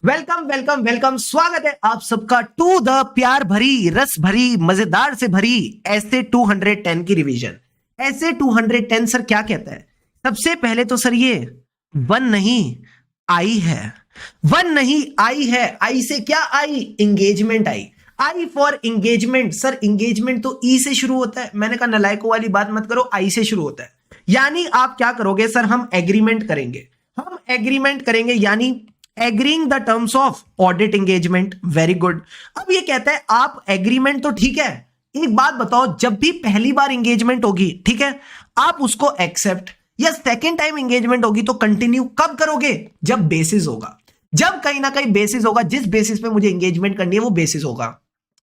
Welcome welcome welcome, स्वागत है आप सबका टू द प्यार भरी रस भरी मजेदार से भरी ऐसे 210 की रिवीजन। ऐसे 210 सर क्या कहता है? सबसे पहले तो सर ये वन नहीं आई है, वन नहीं आई है। आई से क्या आई? इंगेजमेंट आई। I for engagement. Sir engagement तो ई से शुरू होता है। मैंने कहा नलायकों वाली बात मत करो, आई से शुरू होता है। यानी आप क्या करोगे सर? हम एग्रीमेंट करेंगे, हम एग्रीमेंट करेंगे यानी agreeing the terms of audit engagement. Very good. अब ये कहता है आप एग्रीमेंट तो ठीक है, एक बात बताओ, जब भी पहली बार एंगेजमेंट होगी, ठीक है, आप उसको एक्सेप्ट, या सेकेंड टाइम एंगेजमेंट होगी तो कंटिन्यू कब करोगे? जब बेसिस होगा, जब कहीं ना कहीं बेसिस होगा, जिस बेसिस पे मुझे एंगेजमेंट करनी है वो बेसिस होगा।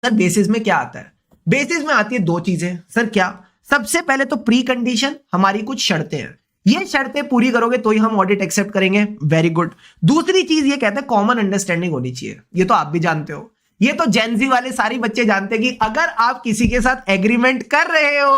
सर बेसिस में क्या आता है? बेसिस में आती है दो चीजें सर। क्या? सबसे पहले तो प्री कंडीशन, हमारी कुछ शर्तें हैं, ये शर्तें पूरी करोगे तो ही हम ऑडिट एक्सेप्ट करेंगे। Very good. दूसरी चीज ये कहते हैं कॉमन अंडरस्टैंडिंग होनी चाहिए। ये तो आप भी जानते हो, ये तो जेनजी वाले सारे बच्चे जानते हैं कि अगर आप किसी के साथ एग्रीमेंट कर रहे हो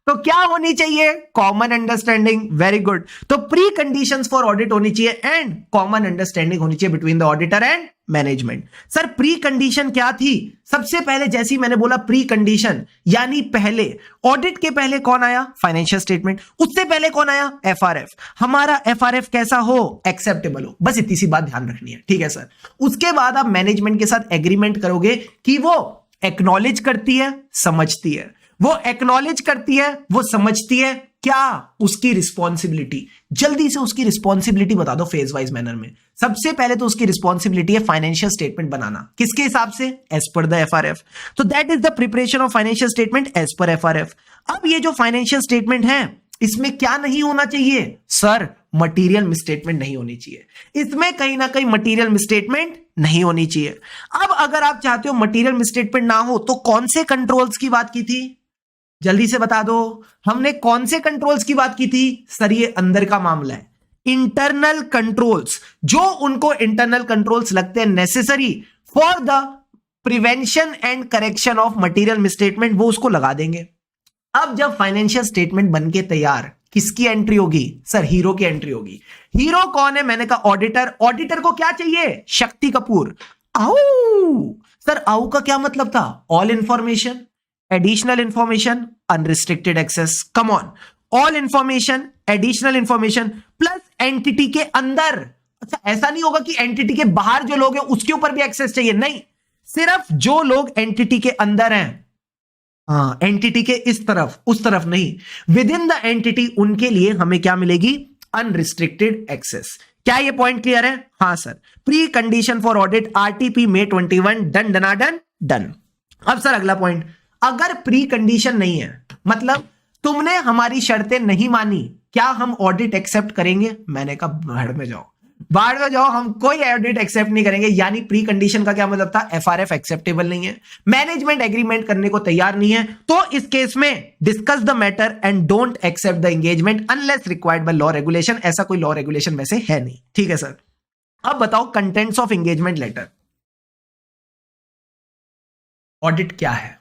तो क्या होनी चाहिए? Common understanding. Very good. तो प्री कंडीशंस फॉर ऑडिट होनी चाहिए एंड कॉमन अंडरस्टैंडिंग होनी चाहिए between the auditor and management. Sir pre condition क्या थी? सबसे पहले जैसे ही मैंने बोला प्री कंडीशन, यानी पहले ऑडिट के पहले कौन आया? Financial statement. उससे पहले कौन आया? एफआरएफ। हमारा एफआरएफ कैसा हो? एक्सेप्टेबल हो। बस इतनी सी बात ध्यान रखनी है, ठीक है सर। उसके बाद आप मैनेजमेंट के साथ एग्रीमेंट करोगे कि वो एक्नॉलेज करती है, समझती है, वो एक्नॉलेज करती है, वो समझती है। क्या? उसकी रिस्पॉन्सिबिलिटी। जल्दी से उसकी रिस्पॉन्सिबिलिटी बता दो फेज वाइज मैनर में। सबसे पहले तो उसकी रिस्पॉन्सिबिलिटी है फाइनेंशियल स्टेटमेंट बनाना। किसके हिसाब से? As per the FRF. तो that is the preparation of financial statement as per FRF. अब ये जो फाइनेंशियल स्टेटमेंट है, इसमें क्या नहीं होना चाहिए सर? मटीरियल मिसस्टेटमेंट नहीं होनी चाहिए। इसमें कहीं ना कहीं मटीरियल मिसस्टेटमेंट नहीं होनी चाहिए। अब अगर आप चाहते हो मटीरियल मिसस्टेटमेंट ना हो तो कौन से कंट्रोल्स की बात की थी? जल्दी से बता दो, हमने कौन से कंट्रोल्स की बात की थी? सर ये अंदर का मामला है, इंटरनल कंट्रोल्स। जो उनको इंटरनल कंट्रोल्स लगते हैं necessary for the prevention and correction of material misstatement, वो उसको लगा देंगे। अब जब फाइनेंशियल स्टेटमेंट बनके तैयार, किसकी एंट्री होगी? सर हीरो की एंट्री होगी। हीरो कौन है? मैंने कहा ऑडिटर। ऑडिटर को क्या चाहिए? शक्ति कपूर। आओ सर, आओ का क्या मतलब था? All information, additional information, unrestricted access. Come on, all information, additional information plus entity के अंदर। अच्छा, ऐसा नहीं होगा कि एंटिटी के बाहर जो लोग हैं उसके ऊपर भी एक्सेस चाहिए, नहीं, सिर्फ जो लोग एंटिटी के अंदर हैं। हाँ, एंटिटी के इस तरफ उस तरफ नहीं, विद इन द एंटिटी, उनके लिए हमें क्या मिलेगी? Unrestricted access. क्या ये पॉइंट क्लियर है? हाँ sir. Pre condition for audit RTP May 21 done डनाडन डन। अब सर अगला पॉइंट, अगर प्री कंडीशन नहीं है, मतलब तुमने हमारी शर्तें नहीं मानी, क्या हम ऑडिट एक्सेप्ट करेंगे? मैंने कहा बाहर में जाओ, बाहर में जाओ, हम कोई ऑडिट एक्सेप्ट नहीं करेंगे। यानी प्री कंडीशन का क्या मतलब था? एफआरएफ एक्सेप्टेबल नहीं है, मैनेजमेंट एग्रीमेंट करने को तैयार नहीं है, तो इस केस में discuss the matter and don't accept the engagement unless required by law regulation. ऐसा कोई लॉ रेगुलेशन वैसे है नहीं, ठीक है सर। अब बताओ contents of engagement letter. Audit क्या है?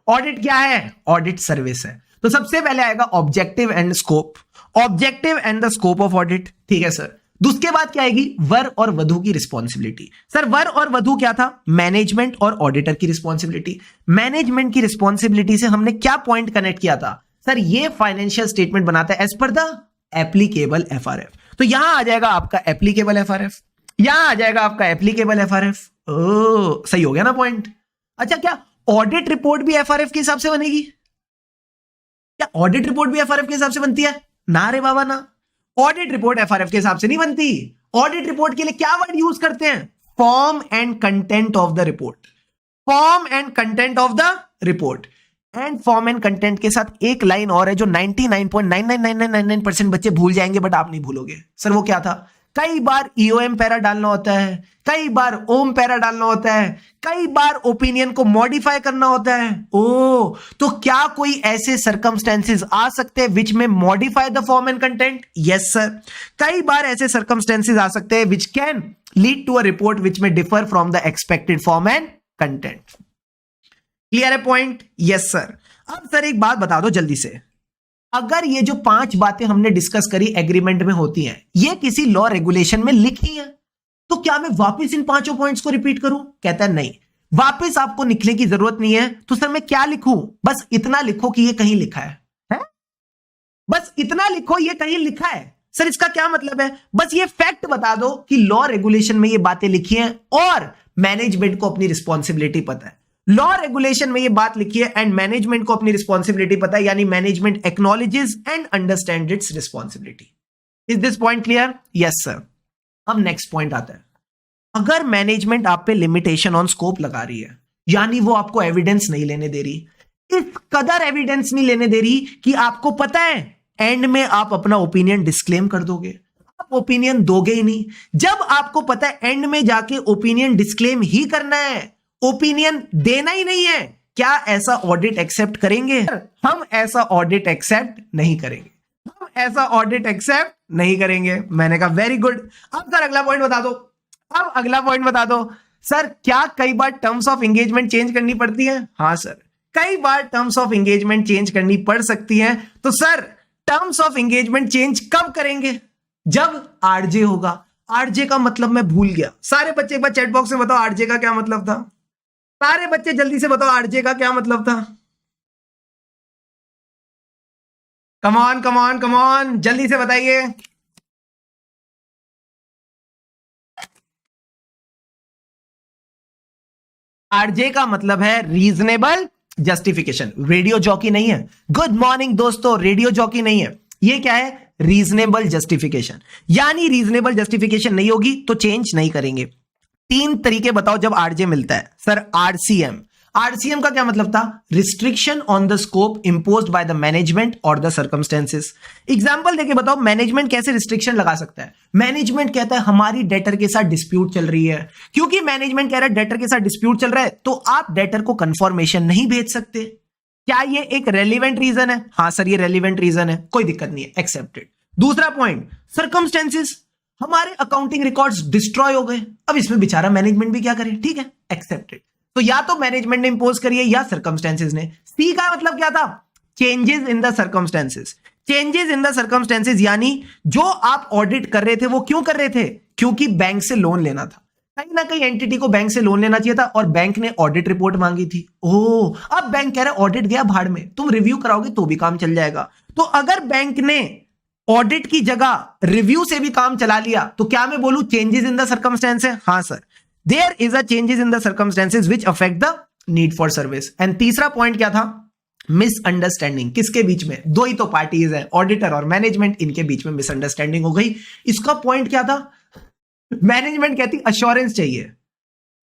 ऑडिट क्या है? ऑडिट सर्विस है। तो सबसे पहले आएगा objective and scope, objective and the scope of audit, ठीक है सर। उसके बाद क्या आएगी? वर और वधु की रिस्पॉन्सिबिलिटी। सर वर और वधु क्या था? मैनेजमेंट और ऑडिटर की रिस्पॉन्सिबिलिटी। मैनेजमेंट की रिस्पॉन्सिबिलिटी से हमने क्या पॉइंट कनेक्ट किया था? सर ये फाइनेंशियल स्टेटमेंट बनाता है as per the applicable FRF. तो यहां आ जाएगा आपका एप्लीकेबल एफआरएफ, यहां आ जाएगा आपका एप्लीकेबल एफआरएफ। ओ सही हो गया ना पॉइंट। अच्छा, क्या ऑडिट रिपोर्ट भी एफआरएफ के हिसाब से बनेगी? क्या ऑडिट रिपोर्ट भी एफआरएफ के हिसाब से बनती है? ना रे बाबा ना, ऑडिट रिपोर्ट एफआरएफ के हिसाब से नहीं बनती। ऑडिट रिपोर्ट के लिए क्या वर्ड यूज करते हैं? Form and content of the report, form and content of the report. And form and content के साथ एक लाइन और है जो 99.999999% बच्चे भूल जाएंगे, बट आप नहीं भूलोगे। सर वो क्या था? कई बार ईओएम पैरा डालना होता है, कई बार ओम पैरा डालना होता है, कई बार ओपिनियन को मॉडिफाई करना होता है। ओ, तो क्या कोई ऐसे सर्कमस्टेंसेस आ सकते हैं विच में modify the form and content? Yes sir, कई बार ऐसे सर्कमस्टेंसेस आ सकते हैं which can lead to a report which में differ from the expected form and content. Clear है पॉइंट? Yes sir. अब सर एक बात बता दो जल्दी से, अगर ये जो 5 बातें हमने डिस्कस करी एग्रीमेंट में होती हैं, ये किसी लॉ रेगुलेशन में लिखी है? तो क्या मैं वापस इन 5 पॉइंट्स को रिपीट करूं? कहता है नहीं, वापस आपको लिखने की जरूरत नहीं है। तो सर मैं क्या लिखूं? बस इतना लिखो कि ये कहीं लिखा है? बस इतना लिखो ये कहीं लिखा है। सर इसका क्या मतलब है? बस ये फैक्ट बता दो कि लॉ रेगुलेशन में ये बातें लिखी हैं और मैनेजमेंट को अपनी रिस्पॉन्सिबिलिटी पता है। लॉ रेगुलेशन में ये बात लिखी है एंड मैनेजमेंट को अपनी रिस्पॉन्सिबिलिटी पता है, यानी management acknowledges and understand it's responsibility. Is this point clear? Yes sir. अब नेक्स्ट पॉइंट आता है, अगर मैनेजमेंट आप पे लिमिटेशन ऑन स्कोप लगा रही है, यानी वो आपको एविडेंस नहीं लेने दे रही, इस कदर एविडेंस नहीं लेने दे रही कि आपको पता है एंड में आप अपना ओपिनियन डिस्क्लेम कर दोगे, आप ओपिनियन दोगे ही नहीं। जब आपको पता है एंड में जाके ओपिनियन डिस्क्लेम ही करना है, ओपिनियन देना ही नहीं है, क्या ऐसा ऑडिट एक्सेप्ट करेंगे? हम ऐसा ऑडिट एक्सेप्ट नहीं करेंगे, हम ऐसा ऑडिट एक्सेप्ट नहीं करेंगे। मैंने कहा वेरी गुड। अब सर अगला पॉइंट बता दो, अब अगला पॉइंट बता दो। सर क्या कई बार टर्म्स ऑफ एंगेजमेंट चेंज करनी पड़ती है? हाँ सर, कई बार टर्म्स ऑफ एंगेजमेंट चेंज करनी पड़ सकती है। तो sir terms of engagement change कब करेंगे? जब आरजे होगा। आरजे का मतलब मैं भूल गया। सारे बच्चे एक बार चैट बॉक्स में बताओ आरजे का क्या मतलब था। सारे बच्चे जल्दी से बताओ आरजे का क्या मतलब था। कमॉन कमॉन कमॉन, जल्दी से बताइए। आरजे का मतलब है रीजनेबल जस्टिफिकेशन। रेडियो जॉकी नहीं है। गुड मॉर्निंग दोस्तों, रेडियो जॉकी नहीं है। ये क्या है? Reasonable justification. यानी रीजनेबल जस्टिफिकेशन नहीं होगी तो चेंज नहीं करेंगे। 3 तरीके बताओ जब आरजे मिलता है। Sir RCM. आरसीएम का क्या मतलब था? Restriction on the scope imposed by the management और द सर्कमस्टेंसेस। एग्जांपल देके बताओ मैनेजमेंट कैसे रिस्ट्रिक्शन लगा सकता है। मैनेजमेंट कहता है हमारी डेटर के साथ डिस्प्यूट चल रही है, क्योंकि मैनेजमेंट कह रहा है डेटर के साथ डिस्प्यूट चल रहा है तो आप डेटर को कंफर्मेशन नहीं भेज सकते। क्या ये एक रेलिवेंट रीजन है? हाँ सर ये रेलिवेंट रीजन है, कोई दिक्कत नहीं है, एक्सेप्टेड। दूसरा पॉइंट, सर्कमस्टेंसेस। हमारे अकाउंटिंग रिकॉर्ड्स डिस्ट्रॉय हो गए, अब इसमें बेचारा मैनेजमेंट भी क्या करे, ठीक है, एक्सेप्टेड। तो या तो मैनेजमेंट ने इंपोज करी है या सर्कमस्टेंसेस ने। सी का मतलब क्या था? Changes in the circumstances. Changes in the circumstances यानी जो आप ऑडिट कर रहे थे वो क्यों कर रहे थे? क्योंकि बैंक से लोन लेना था, कहीं ना कहीं एंटिटी को बैंक से लोन लेना चाहिए था और बैंक ने ऑडिट रिपोर्ट मांगी थी। ओह, अब बैंक कह रहा है ऑडिट गया भाड़ में, तुम रिव्यू कराओगे तो भी काम चल जाएगा। तो अगर बैंक ने ऑडिट की जगह रिव्यू से भी काम चला लिया तो क्या मैं बोलूं चेंजेस इन द सर्कमस्टेंस है? हाँ sir, there is a changes in the circumstances which affect the need for service. And तीसरा पॉइंट क्या था? मिसअंडरस्टैंडिंग। किसके बीच में? दो ही तो पार्टीज है, ऑडिटर और मैनेजमेंट, इनके बीच में मिसअंडरस्टैंडिंग हो गई। इसका पॉइंट क्या था? मैनेजमेंट कहती अश्योरेंस चाहिए,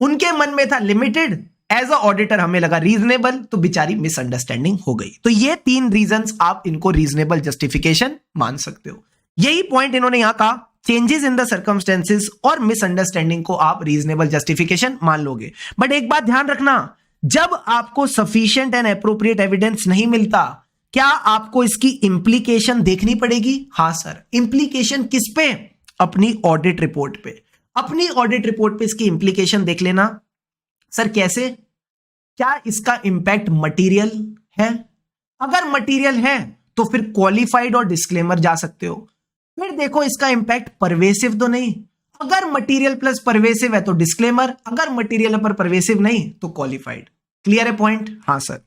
उनके मन में था लिमिटेड, एज अ ऑडिटर हमें लगा रीजनेबल, तो बेचारी मिसअंडरस्टैंडिंग हो गई। तो ये 3 रीजंस आप इनको रीजनेबल जस्टिफिकेशन मान सकते हो। यही पॉइंट इन्होंने यहां कहा, चेंजेस इन द सर्कमस्टेंसेस और मिसअंडरस्टैंडिंग को आप रीजनेबल जस्टिफिकेशन मान लोगे। बट एक बात ध्यान रखना, जब आपको सफिशिएंट एंड एप्रोप्रिएट एविडेंस नहीं मिलता, क्या आपको इसकी इंप्लीकेशन देखनी पड़ेगी? हां सर। इंप्लीकेशन किस पे? अपनी ऑडिट रिपोर्ट पे। अपनी ऑडिट रिपोर्ट पे इसकी इंप्लीकेशन देख लेना। सर कैसे? क्या इसका इंपैक्ट मटेरियल है? अगर मटेरियल है तो फिर क्वालिफाइड और डिस्क्लेमर जा सकते हो। फिर देखो इसका इंपैक्ट परवेसिव तो नहीं, अगर मटेरियल प्लस परवेसिव है तो डिस्क्लेमर, अगर मटेरियल पर परवेसिव नहीं तो क्वालिफाइड। क्लियर है पॉइंट? हाँ सर।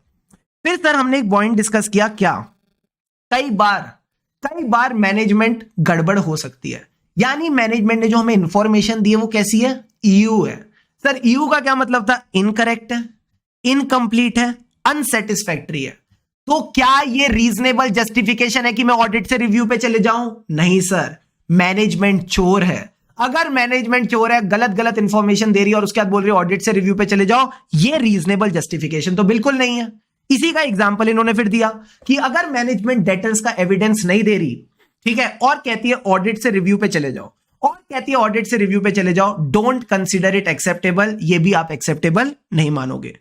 फिर सर हमने एक पॉइंट डिस्कस किया, क्या कई बार मैनेजमेंट गड़बड़ हो सकती है, यानी मैनेजमेंट ने जो हमें इंफॉर्मेशन दी है वो कैसी है? ईयू है। सर ईयू का क्या मतलब था? इनकरेक्ट है, इनकंप्लीट है, अनसेटिस्फैक्टरी है। तो क्या ये रीजनेबल जस्टिफिकेशन है कि मैं ऑडिट से रिव्यू पे चले जाऊं? नहीं सर, मैनेजमेंट चोर है। अगर मैनेजमेंट चोर है, गलत इंफॉर्मेशन दे रही है और उसके बाद बोल रही है ऑडिट से रिव्यू पे चले जाओ, ये रीजनेबल जस्टिफिकेशन तो बिल्कुल नहीं है। इसी का एग्जांपल इन्होंने फिर दिया कि अगर मैनेजमेंट डेटर्स का एविडेंस नहीं दे रही, ठीक है, और कहती है ऑडिट से रिव्यू पे चले जाओ, और कहती है ऑडिट से रिव्यू पे चले जाओ, डोंट कंसीडर इट एक्सेप्टेबल, ये भी आप एक्सेप्टेबल नहीं मानोगे।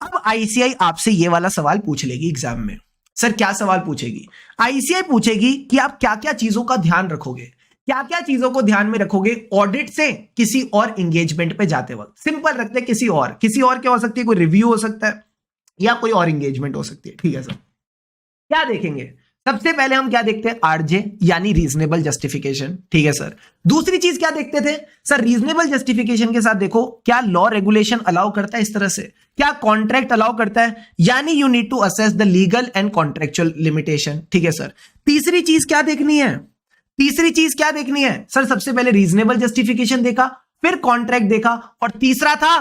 अब आईसीआई आपसे ये वाला सवाल पूछ लेगी एग्जाम में। सर क्या सवाल पूछेगी? आईसीआई पूछेगी कि आप क्या क्या चीजों का ध्यान रखोगे, क्या क्या चीजों को ध्यान में रखोगे ऑडिट से किसी और एंगेजमेंट पे जाते वक्त। सिंपल रखते हैं, किसी और क्या हो सकती है? कोई रिव्यू हो सकता है या कोई और एंगेजमेंट हो सकती है, ठीक है सर। क्या देखेंगे? सबसे पहले हम क्या देखते हैं, आरजे यानी रीजनेबल जस्टिफिकेशन, ठीक है सर। दूसरी चीज क्या देखते थे सर, रीजनेबल जस्टिफिकेशन के साथ देखो क्या लॉ रेगुलेशन अलाउ करता है इस तरह से, क्या कॉन्ट्रैक्ट अलाउ करता है, यानी you need to assess the legal and contractual limitation, ठीक है सर। तीसरी चीज क्या देखनी है, तीसरी चीज क्या देखनी है सर, सबसे पहले रीजनेबल जस्टिफिकेशन देखा, फिर कॉन्ट्रैक्ट देखा, और तीसरा था,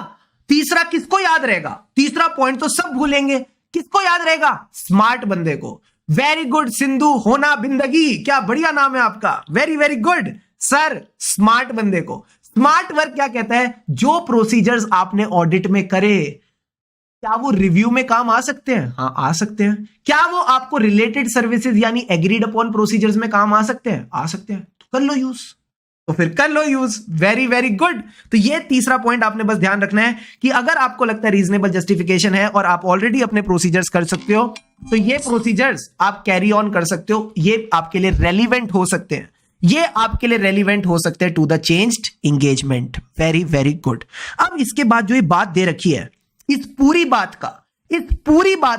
तीसरा किसको याद रहेगा, तीसरा पॉइंट तो सब भूलेंगे, किसको याद रहेगा, स्मार्ट बंदे को। वेरी गुड सिंधु होना बिंदगी, क्या बढ़िया नाम है आपका, very very good sir, smart बंदे को। स्मार्ट वर्क क्या कहता है, जो प्रोसीजर्स आपने ऑडिट में करे क्या वो रिव्यू में काम आ सकते हैं, हाँ आ सकते हैं। क्या वो आपको रिलेटेड सर्विसेज यानी एग्रीड अपॉन प्रोसीजर्स में काम आ सकते हैं, आ सकते हैं, तो कर लो यूज, तो फिर कर लो यूज, वेरी वेरी गुड। तो ये तीसरा पॉइंट आपने बस ध्यान रखना है कि अगर आपको लगता है रीजनेबल जस्टिफिकेशन है और आप ऑलरेडी अपने प्रोसीजर्स कर सकते हो, तो ये प्रोसीजर्स आप कैरी ऑन कर सकते हो, ये आपके लिए रेलिवेंट हो सकते हैं, ये आपके लिए रेलिवेंट हो सकते हैं to the changed engagement, very very good. अब इसके बाद जो ये बात दे रखी है, इस पूरी बात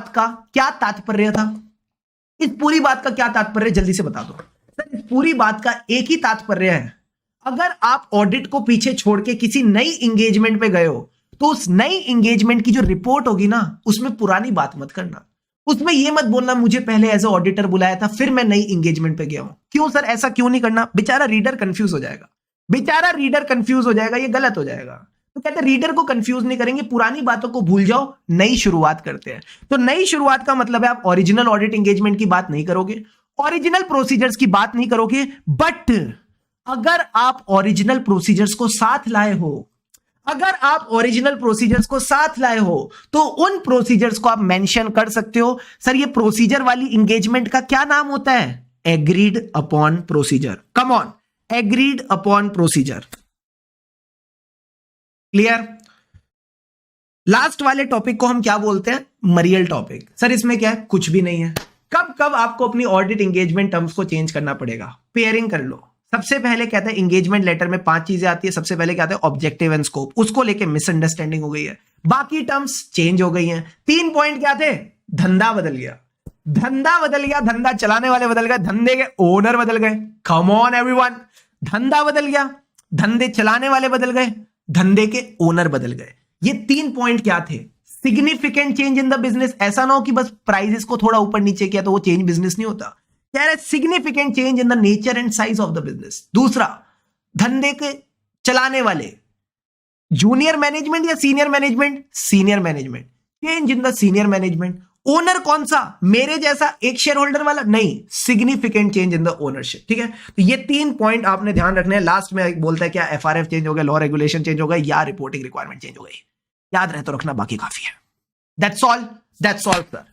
का क्या तात्पर्य था, इस पूरी बात का क्या तात्पर्य, जल्दी से बता दो सर। इस पूरी बात का एक ही तात्पर्य है, अगर आप ऑडिट को पीछे छोड़ के किसी नई एंगेजमेंट पे गए हो, तो उस नई एंगेजमेंट की जो रिपोर्ट होगी ना, उसमें पुरानी बात मत करना, उसमें यह मत बोलना मुझे पहले एज ए ऑडिटर बुलाया था फिर मैं नई एंगेजमेंट पे गया हूं। क्यों सर, ऐसा क्यों नहीं करना, बेचारा रीडर कंफ्यूज हो जाएगा, बेचारा रीडर कंफ्यूज हो जाएगा, ये गलत हो जाएगा। तो कहते हैं रीडर को कंफ्यूज नहीं करेंगे, पुरानी बातों को भूल जाओ, नई शुरुआत करते हैं। तो नई शुरुआत का मतलब है आप ओरिजिनल ऑडिट एंगेजमेंट की बात नहीं करोगे, ओरिजिनल प्रोसीजर्स की बात नहीं करोगे, बट अगर आप ओरिजिनल प्रोसीजर्स को साथ लाए हो, अगर आप ओरिजिनल प्रोसीजर्स को साथ लाए हो, तो उन प्रोसीजर्स को आप मेंशन कर सकते हो। सर ये प्रोसीजर वाली एंगेजमेंट का क्या नाम होता है, agreed upon procedure, come on, agreed upon procedure, clear. Last वाले टॉपिक को हम क्या बोलते हैं, मरियल टॉपिक। सर इसमें क्या है, कुछ भी नहीं है। कब कब आपको अपनी ऑडिट एंगेजमेंट टर्म्स को चेंज करना पड़ेगा, पेयरिंग कर लो। सबसे पहले कहते हैं एंगेजमेंट लेटर में 5 चीजें आती है, सबसे पहले कहते हैं ऑब्जेक्टिव एंड स्कोप, उसको लेके मिसअंडरस्टैंडिंग हो गई है, बाकी टर्म्स चेंज हो गई हैं। 3 पॉइंट क्या थे, धंधा बदल गया, धंधा बदल गया, धंधा चलाने वाले बदल गए, धंधे के ओनर बदल गए, कम ऑन एवरीवन, धंधा बदल गया, धंधे चलाने वाले बदल गए, धंधे के ओनर बदल गए। ये 3 पॉइंट क्या थे, significant change in the business, ऐसा ना हो कि बस प्राइसेस को थोड़ा ऊपर नीचे किया तो वो चेंज बिजनेस नहीं होता, कह रहे significant change in the nature and size of the business. दूसरा, धंधे के चलाने वाले, जूनियर मैनेजमेंट या senior management, senior management, change in the senior management. Owner कौन सा, मेरे जैसा एक शेयर होल्डर वाला नहीं, significant change in the ownership, ठीक है। तो ये 3 पॉइंट आपने ध्यान रखने हैं। लास्ट में बोलता है क्या, एफआरएफ चेंज हो गया, लॉ रेगुलेशन चेंज हो गया, या रिपोर्टिंग रिक्वायरमेंट चेंज हो गई, याद रहे तो रखना, बाकी काफी है। That's all sir.